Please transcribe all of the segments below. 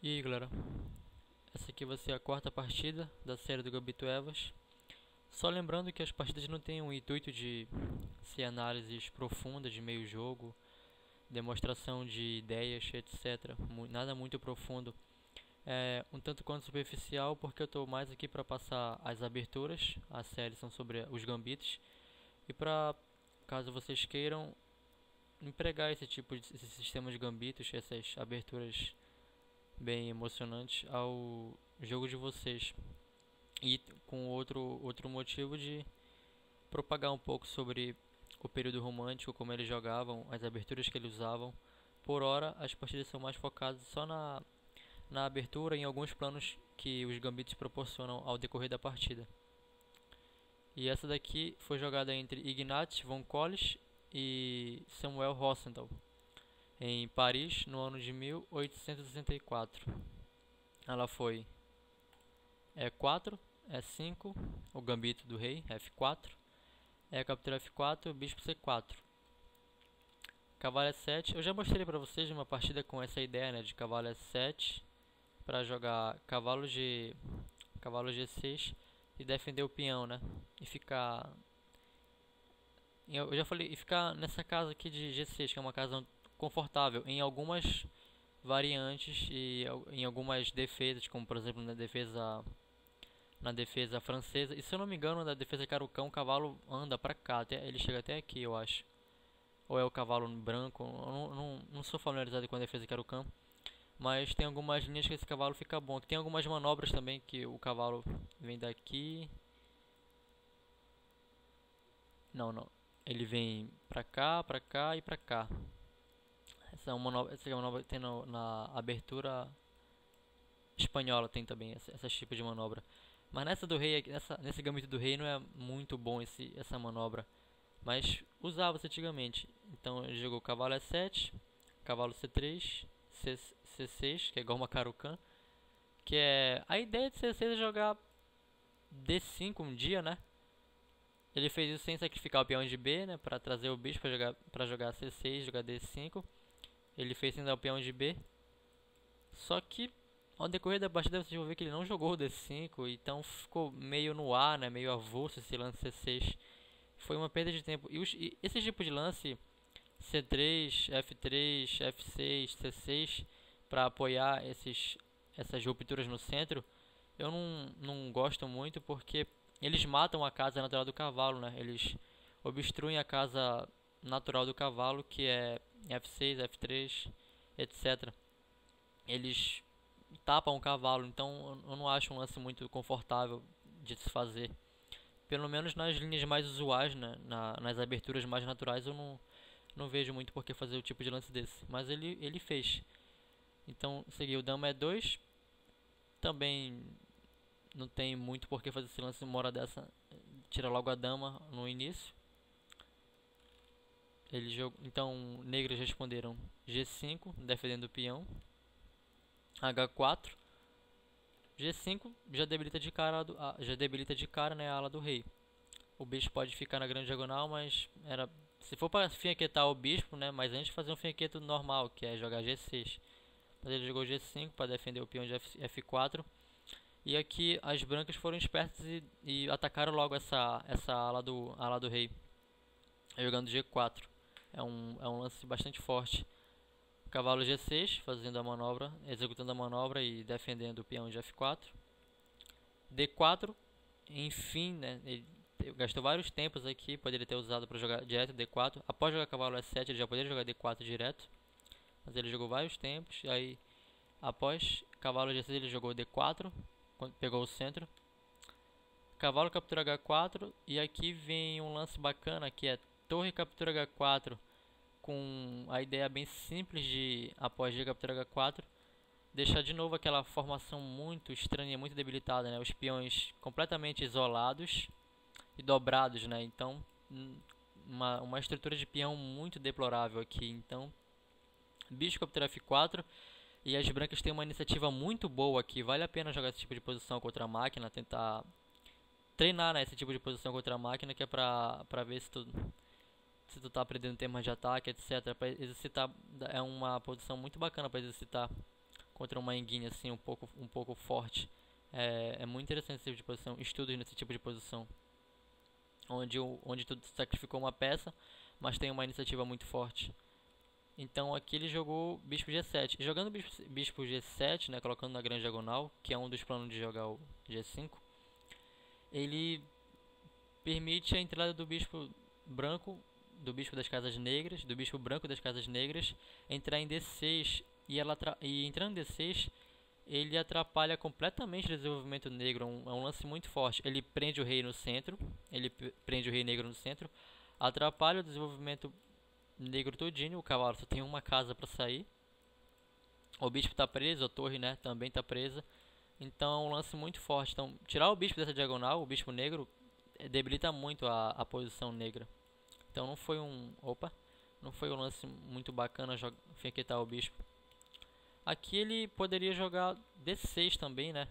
E aí galera, essa aqui vai ser a quarta partida da série do Gambito Evas. Só lembrando que as partidas não têm o intuito de ser análises profundas de meio jogo, demonstração de ideias, etc. Nada muito profundo. É um tanto quanto superficial, porque eu estou mais aqui para passar as aberturas. As séries são sobre os gambitos. E para, caso vocês queiram empregar esse sistema de gambitos, essas aberturas bem emocionantes ao jogo de vocês. E com outro motivo de propagar um pouco sobre o período romântico, como eles jogavam, as aberturas que eles usavam. Por hora, as partidas são mais focadas só na abertura e em alguns planos que os gambitos proporcionam ao decorrer da partida. E essa daqui foi jogada entre Ignat von Colles e Samuel Rosenthal em Paris no ano de 1864. Ela foi E4, E5, o gambito do rei, F4, captura F4, bispo C4. Cavalo E7, eu já mostrei pra vocês uma partida com essa ideia, né, de cavalo E7 para jogar cavalo G6 e defender o peão, né? E ficar eu já falei, e ficar nessa casa aqui de G6, que é uma casa confortável em algumas variantes e em algumas defesas, como por exemplo na defesa francesa. E se eu não me engano, na defesa carucão, o cavalo anda pra cá, ele chega até aqui, eu acho. Ou é o cavalo branco, eu não sou familiarizado com a defesa carucã. Mas tem algumas linhas que esse cavalo fica bom. Tem algumas manobras também que o cavalo vem daqui. Não, não. Ele vem pra cá e pra cá. Essa é uma manobra que tem na abertura espanhola, tem também esse tipo de manobra. Mas nessa do rei, nesse gambito do rei não é muito bom essa manobra. Mas usava-se antigamente. Então ele jogou cavalo E7, cavalo C3, C6, que é igual uma Carucan. Que é. A ideia de C6 é jogar D5 um dia, né? Ele fez isso sem sacrificar o peão de B, né? Pra trazer o bicho pra jogar C6, jogar D5. Ele fez sem dar o peão de B. Só que ao decorrer da partida vocês vão ver que ele não jogou o D5, então ficou meio no ar, né? Meio avulso esse lance C6. Foi uma perda de tempo. E esse tipo de lance C3, F3, F6, C6 para apoiar essas rupturas no centro, eu não gosto muito porque eles matam a casa natural do cavalo, né? Eles obstruem a casa natural do cavalo, que é F6, F3, etc. Eles tapam o cavalo, então eu não acho um lance muito confortável de se fazer. Pelo menos nas linhas mais usuais, né? Nas aberturas mais naturais, eu não vejo muito por que fazer o tipo de lance desse. Mas ele fez. Então, seguiu dama E2. Também não tem muito por que fazer esse lance uma hora dessa. Tira logo a dama no início. Então, negras responderam G5, defendendo o peão. H4. G5 já debilita de cara, né, a ala do rei. O bispo pode ficar na grande diagonal, mas era se for para fianquetar o bispo, né, mas antes de fazer um fianqueto normal, que é jogar G6. Mas ele jogou G5 para defender o peão de F4. E aqui as brancas foram espertas e atacaram logo essa ala do rei, jogando G4. É um lance bastante forte. Cavalo G6, fazendo a manobra, executando a manobra e defendendo o peão de F4. D4, enfim, né, ele gastou vários tempos aqui, poderia ter usado para jogar direto D4. Após jogar cavalo E7, ele já poderia jogar D4 direto, mas ele jogou vários tempos. E aí, após cavalo G6, ele jogou D4, pegou o centro. Cavalo captura H4, e aqui vem um lance bacana que é torre captura H4, com a ideia bem simples de, após G captura H4, deixar de novo aquela formação muito estranha, muito debilitada, né? Os peões completamente isolados e dobrados, né? Então, uma estrutura de peão muito deplorável aqui. Então, bicho captura F4, e as brancas têm uma iniciativa muito boa aqui. Vale a pena jogar esse tipo de posição contra a máquina, tentar treinar, né, esse tipo de posição contra a máquina, que é pra ver se tu tá aprendendo temas de ataque, etc. Pra exercitar, é uma posição muito bacana para exercitar contra uma enguinha assim um pouco forte. É muito interessante esse tipo de posição, estudos nesse tipo de posição, onde tu sacrificou uma peça, mas tem uma iniciativa muito forte. Então aqui ele jogou bispo G7. Jogando bispo G7, né, colocando na grande diagonal, que é um dos planos de jogar o G5, ele permite a entrada do bispo branco, do bispo das casas negras, do bispo branco das casas negras, entrar em D6 e entrando em D6 ele atrapalha completamente o desenvolvimento negro. É um lance muito forte. Ele prende o rei no centro, ele prende o rei negro no centro, atrapalha o desenvolvimento negro todinho. O cavalo só tem uma casa para sair. O bispo está preso, a torre, né, também está presa. Então é um lance muito forte. Então tirar o bispo dessa diagonal, o bispo negro, debilita muito a posição negra. Então não foi um lance muito bacana fenquetar o bispo. Aqui ele poderia jogar D6 também, né?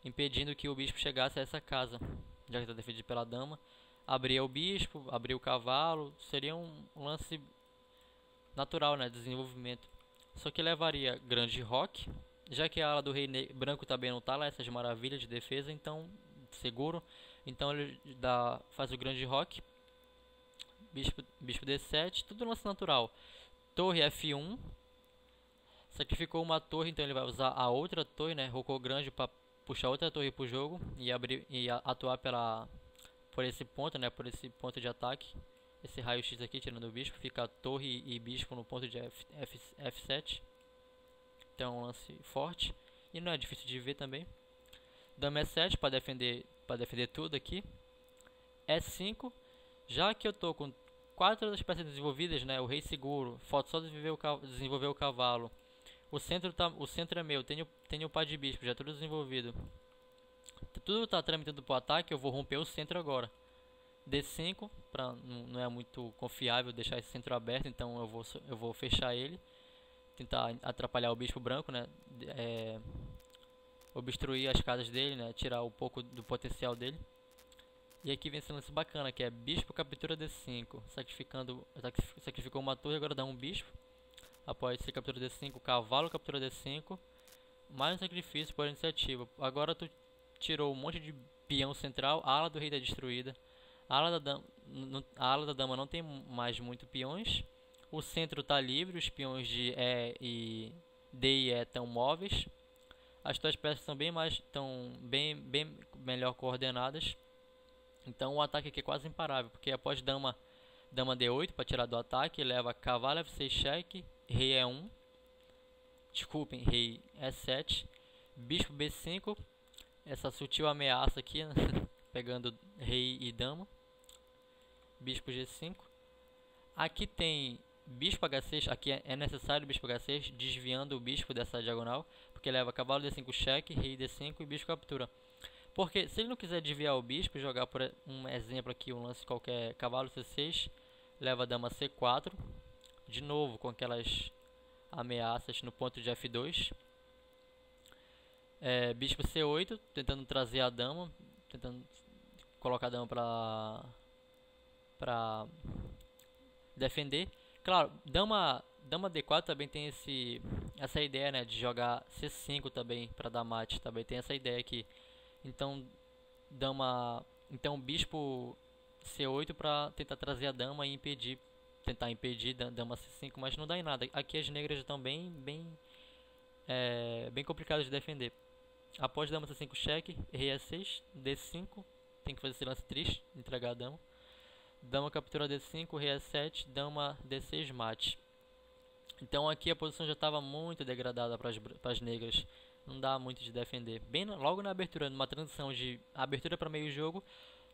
Impedindo que o bispo chegasse a essa casa, já que está defendido pela dama. Abrir o bispo, abrir o cavalo, seria um lance natural, né? Desenvolvimento. Só que levaria grande roque, já que a ala do rei branco também não está lá, essas maravilhas de defesa, então seguro. Então ele faz o grande roque, bispo D7, tudo lance natural. Torre F1. Sacrificou uma torre, então ele vai usar a outra torre, né? Rocou grande para puxar outra torre pro jogo e atuar por esse ponto, né? Por esse ponto de ataque. Esse raio X aqui tirando o bispo, fica a torre e bispo no ponto de F7. Então é um lance forte e não é difícil de ver também. Dama E7 para defender tudo aqui. E5, já que eu tô com 4 das peças desenvolvidas, né? O rei seguro, falta só desenvolver o cavalo. O centro é meu, tenho o par de bispo, já tudo desenvolvido. Tudo está tramitando para o ataque, eu vou romper o centro agora. D5, não é muito confiável deixar esse centro aberto, então eu vou fechar ele. Tentar atrapalhar o bispo branco, né? Obstruir as casas dele, né? Tirar um pouco do potencial dele. E aqui vem esse lance bacana, que é bispo captura D5. Sacrificou uma torre, agora dá um bispo. Após ser captura D5, cavalo captura D5. Mais um sacrifício por iniciativa. Agora tu tirou um monte de peão central. A ala do rei está destruída. A ala da dama não tem mais muito peões. O centro está livre. Os peões de D e E estão móveis. As tuas peças estão bem melhor coordenadas. Então o ataque aqui é quase imparável. Porque após dama D8 para tirar do ataque, leva cavalo F6 cheque, rei E1, desculpem, rei E7, bispo B5, essa sutil ameaça aqui, né? Pegando rei e dama, bispo G5. Aqui tem bispo H6, aqui é necessário bispo H6, desviando o bispo dessa diagonal, porque leva cavalo D5 cheque, rei D5 e bispo captura. Porque se ele não quiser desviar o bispo, jogar por um exemplo aqui, um lance qualquer, cavalo C6, leva dama C4, de novo com aquelas ameaças no ponto de F2. Bispo C8, tentando trazer a dama, tentando colocar a dama pra defender. Claro, dama D4 também tem essa ideia, né, de jogar C5 também para dar mate, também tem essa ideia aqui. Então bispo C8 para tentar trazer a dama e tentar impedir dama C5, mas não dá em nada. Aqui as negras estão bem complicadas de defender. Após dama C5 cheque, rei E6, D5, tem que fazer esse lance triste, entregar a dama. Dama captura D5, rei E7, dama D6 mate. Então aqui a posição já estava muito degradada para as negras. Não dá muito de defender. Logo na abertura, numa transição de abertura para meio jogo,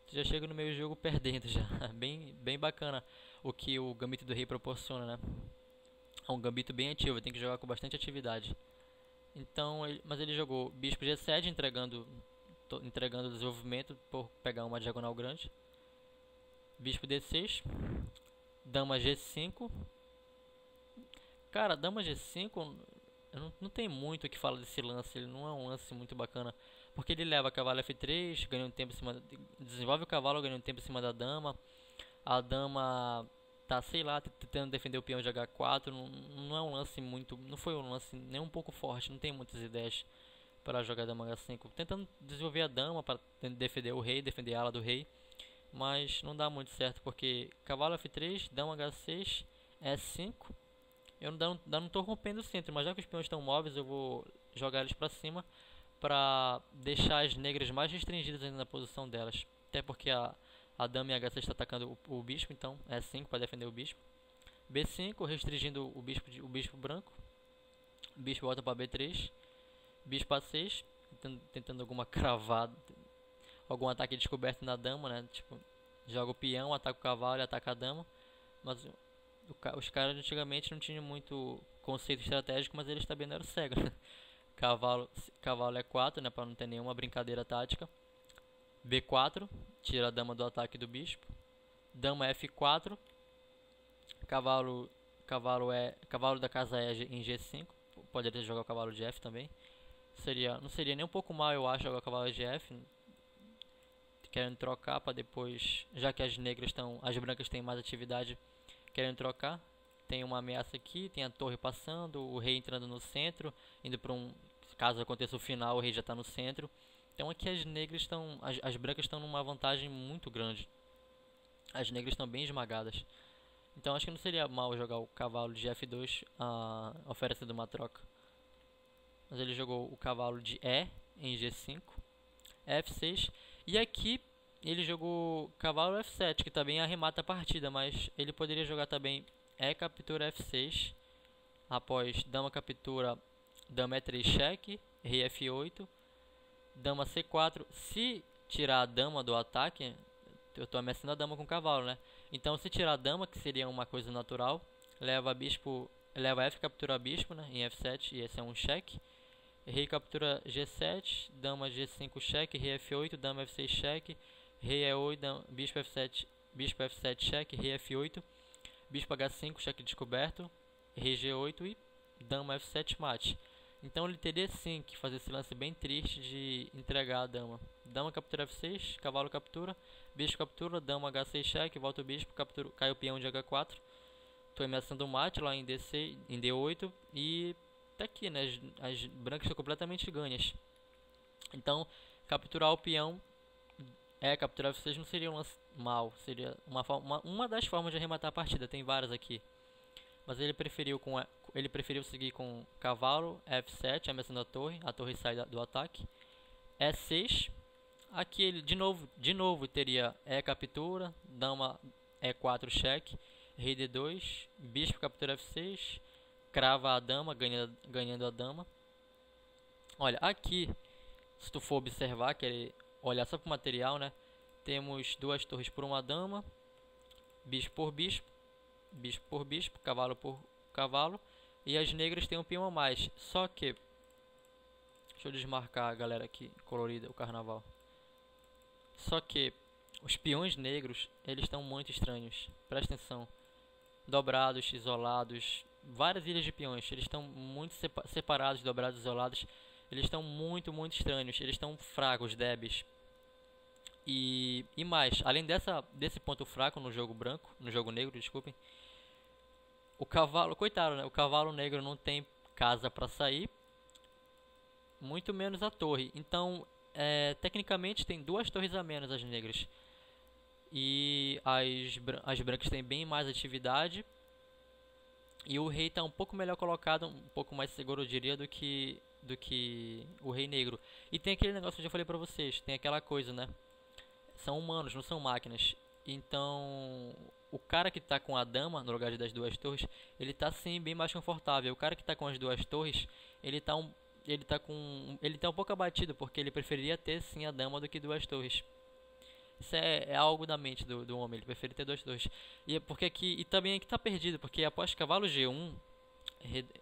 tu já chega no meio jogo perdendo já. Bem bacana o que o gambito do rei proporciona, né? É um gambito bem ativo, tem que jogar com bastante atividade. Então, mas ele jogou bispo G7, entregando o desenvolvimento por pegar uma diagonal grande. Bispo D6, dama G5. Cara, dama G5, não tem muito o que falar desse lance, ele não é um lance muito bacana. Porque ele leva cavalo F3, ganha um tempo em cima, desenvolve o cavalo, ganha um tempo em cima da dama. A dama tá, sei lá, tentando defender o peão de H4. Não é um lance muito, não foi um lance nem um pouco forte, não tem muitas ideias para jogar dama H5, tentando desenvolver a dama para defender o rei, defender a ala do rei, mas não dá muito certo porque cavalo F3, dama H6, E5. Eu não tô rompendo o centro, mas já que os peões estão móveis, eu vou jogar eles para cima para deixar as negras mais restringidas ainda na posição delas. Até porque a dama em H6 está atacando o bispo, então E5 para defender o bispo. B5 restringindo o bispo branco. Bispo volta para B3. Bispo A6, tentando alguma cravada, algum ataque descoberto na dama, né? Tipo, joga o peão, ataca o cavalo e ataca a dama. Mas os caras antigamente não tinham muito conceito estratégico, mas eles também não eram cegos, né? Cavalo E4, né? Para não ter nenhuma brincadeira tática. B4, tira a dama do ataque do bispo. Dama F4. Cavalo da casa E em G5. Poderia jogar o cavalo de F também. Não seria nem um pouco mal, eu acho, jogar o cavalo de F. Querendo trocar para depois, já que as brancas têm mais atividade, querendo trocar. Tem uma ameaça aqui, tem a torre passando, o rei entrando no centro, indo para caso aconteça o final, o rei já está no centro. Então aqui as brancas estão numa vantagem muito grande. As negras estão bem esmagadas. Então acho que não seria mal jogar o cavalo de F2 oferecendo uma troca. Mas ele jogou o cavalo de E em G5, F6. E aqui ele jogou cavalo F7, que também arremata a partida. Mas ele poderia jogar também E captura F6. Após dama captura, dama E3 cheque, rei F8. Dama C4, se tirar a dama do ataque, eu estou ameaçando a dama com o cavalo, né? Então se tirar a dama, que seria uma coisa natural, leva F captura bispo, né? Em F7, e esse é um cheque. Rei captura G7, dama G5 cheque, rei F8, dama F6 cheque, rei E8, bispo F7 cheque, rei F8, bispo H5 cheque descoberto, rei G8 e dama F7 mate. Então ele teria sim que fazer esse lance bem triste de entregar a dama. Dama captura F6, cavalo captura, bispo captura, dama H6 cheque, volta o bispo, cai o peão de H4. Estou ameaçando o mate lá em D8 e tá aqui, né? As brancas estão completamente ganhas. Então capturar o peão capturar F6 não seria um lance mal, seria uma das formas de arrematar a partida. Tem várias aqui. Mas ele preferiu seguir com cavalo F7, ameaçando a torre sai do ataque. E6, aqui ele de novo teria E captura, dama E4 cheque, rei D2, bispo captura F6, crava a dama, ganhando a dama. Olha, aqui, se tu for observar, querer olhar só para o material, né? Temos duas torres por uma dama, bispo por bispo, bispo por bispo, cavalo por cavalo, e as negras têm um peão a mais. Só que, deixa eu desmarcar a galera aqui colorida, o carnaval. Só que os peões negros, eles estão muito estranhos. Presta atenção. Dobrados, isolados, várias ilhas de peões. Eles estão muito separados, dobrados, isolados. Eles estão muito estranhos. Eles estão fracos, débeis. E mais, além desse ponto fraco no jogo branco, no jogo negro, desculpem, o cavalo, coitado, né? O cavalo negro não tem casa para sair, muito menos a torre. Então, tecnicamente, tem duas torres a menos as negras. E as brancas têm bem mais atividade. E o rei está um pouco melhor colocado, um pouco mais seguro, eu diria, do que o rei negro. E tem aquele negócio que eu já falei pra vocês, tem aquela coisa, né? São humanos, não são máquinas. Então, o cara que está com a dama no lugar das duas torres, ele está sim bem mais confortável. O cara que está com as duas torres, ele tá um pouco abatido, porque ele preferiria ter sim a dama do que duas torres. Isso é algo da mente do homem, ele prefere ter duas torres. E também aqui está perdido, porque após cavalo G1,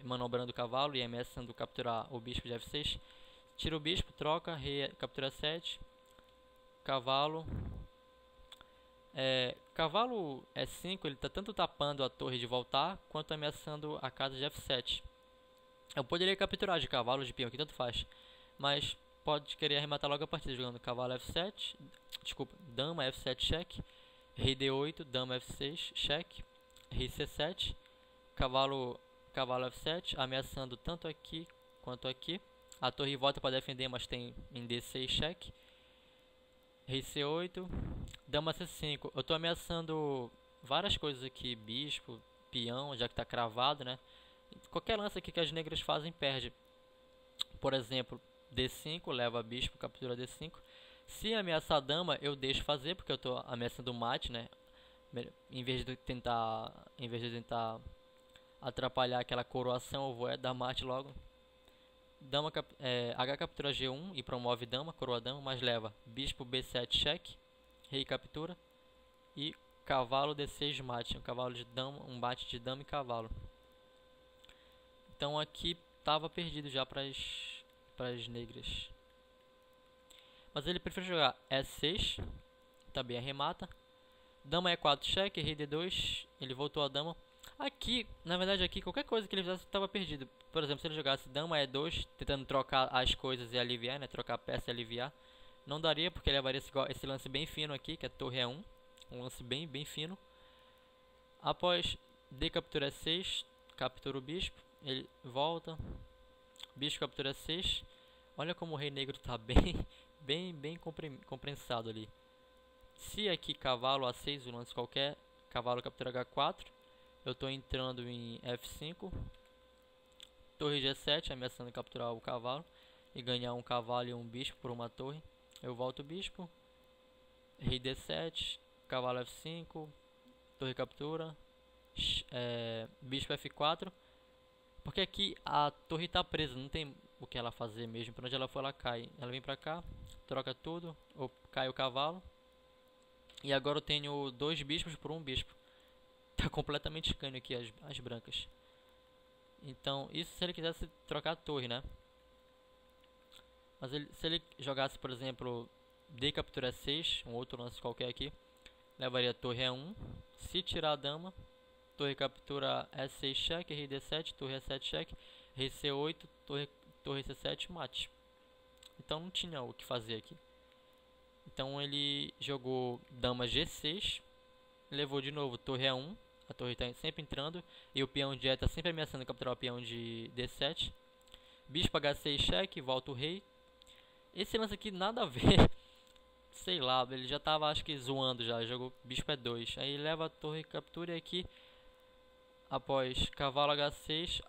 manobrando o cavalo e ameaçando capturar o bispo de F6, tira o bispo, troca, rei captura 7, cavalo cavalo E5, ele está tanto tapando a torre de voltar quanto ameaçando a casa de F7. Eu poderia capturar de cavalo, de peão, que tanto faz, mas pode querer arrematar logo a partida jogando cavalo F7, desculpa, dama F7 cheque, rei D8, dama F6 cheque, rei C7, cavalo F7, ameaçando tanto aqui quanto aqui. A torre volta para defender, mas tem em D6 cheque. Rei C8, dama C5. Eu estou ameaçando várias coisas aqui, bispo, peão, já que está cravado, né? Qualquer lance aqui que as negras fazem perde. Por exemplo, D5, leva bispo, captura D5. Se ameaçar a dama, eu deixo fazer, porque eu estou ameaçando o mate, né? Em vez de tentar atrapalhar aquela coroação, eu vou dar mate logo. Dama, H captura G1 e promove dama, coroa dama, mas leva bispo B7 cheque, rei captura e cavalo D6 mate, um cavalo de dama, um bate de dama e cavalo. Então aqui estava perdido já para as negras. Mas ele prefere jogar S6, também arremata. Dama E4 cheque, rei D2, ele voltou a dama. Aqui, na verdade aqui, qualquer coisa que ele fizesse estava perdido. Por exemplo, se ele jogasse dama E2, tentando trocar as coisas e aliviar, né? Trocar a peça e aliviar. Não daria, porque ele levaria esse lance bem fino aqui, que é torre E1. Um lance bem fino. Após D captura E6, captura o bispo. Ele volta. Bispo captura E6. Olha como o rei negro está bem comprensado ali. Se aqui cavalo A6, um lance qualquer, cavalo captura H4. Eu estou entrando em F5. Torre G7, ameaçando capturar o cavalo e ganhar um cavalo e um bispo por uma torre. Eu volto o bispo. Rei D7, cavalo F5, torre captura, bispo F4. Porque aqui a torre está presa, não tem o que ela fazer mesmo. Para onde ela for, ela cai. Ela vem para cá, troca tudo, ou cai o cavalo. E agora eu tenho 2 bispos por um bispo. Tá completamente canho aqui as brancas. Então, isso se ele quisesse trocar a torre, né? Mas se ele jogasse, por exemplo, D captura E6, um outro lance qualquer aqui, levaria a torre E1. Se tirar a dama, torre captura E6 cheque, rei D7, torre E7 cheque, rei C8, torre C7, mate. Então não tinha o que fazer aqui. Então ele jogou dama G6, levou de novo torre E1. A torre está sempre entrando e o peão de E está sempre ameaçando capturar o peão de D7. Bispo H6 cheque, volta o rei. Esse lance aqui nada a ver. Sei lá, ele já estava acho que zoando já. Jogou bispo E2. Aí leva a torre captura e aqui, após cavalo H6,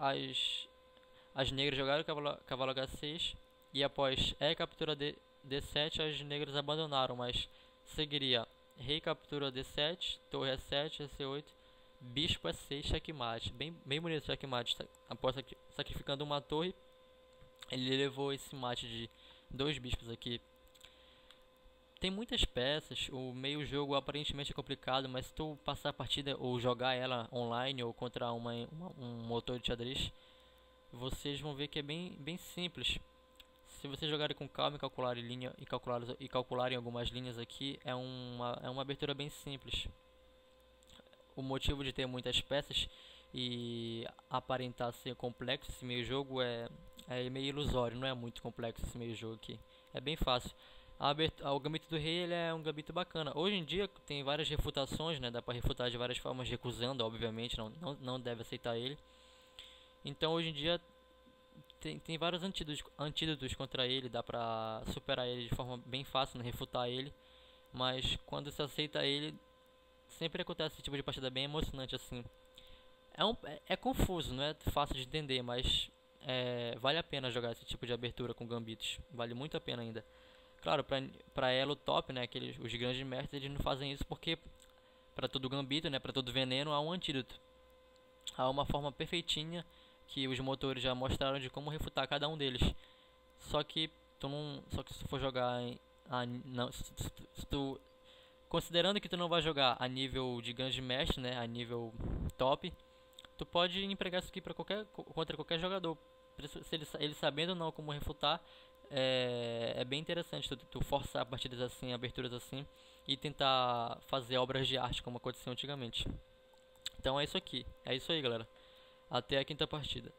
as negras jogaram cavalo H6. E após E captura D7, as negras abandonaram. Mas seguiria rei captura D7, torre E7, E8. Bispo E6, checkmate. Bem bonito checkmate. Após sacrificando uma torre, ele levou esse mate de 2 bispos aqui. Tem muitas peças. O meio jogo aparentemente é complicado, mas se tu passar a partida ou jogar ela online ou contra um motor de xadrez, vocês vão ver que é bem simples. Se vocês jogarem com calma e calcularem linha e calcularem algumas linhas aqui, é uma abertura bem simples. O motivo de ter muitas peças e aparentar ser complexo esse meio jogo é meio ilusório, não é muito complexo esse meio jogo aqui. É bem fácil. O gambito do rei ele é um gambito bacana. Hoje em dia tem várias refutações, né? Dá para refutar de várias formas, recusando, obviamente, não deve aceitar ele. Então hoje em dia tem vários antídotos contra ele, dá pra superar ele de forma bem fácil, né? Refutar ele. Mas quando se aceita ele, sempre acontece esse tipo de partida bem emocionante assim. É confuso, não é fácil de entender, mas vale a pena jogar esse tipo de abertura com gambitos. Vale muito a pena ainda. Claro, pra elo top, né, os grandes mestres, eles não fazem isso porque pra todo gambito, né, pra todo veneno há um antídoto. Há uma forma perfeitinha que os motores já mostraram de como refutar cada um deles. Só que se tu for jogar considerando que tu não vai jogar a nível de grande mestre, né, a nível top, tu pode empregar isso aqui contra qualquer jogador. Ele sabendo ou não como refutar, é bem interessante tu forçar partidas assim, aberturas assim, e tentar fazer obras de arte como aconteceu antigamente. Então é isso aqui, é isso aí, galera. Até a quinta partida.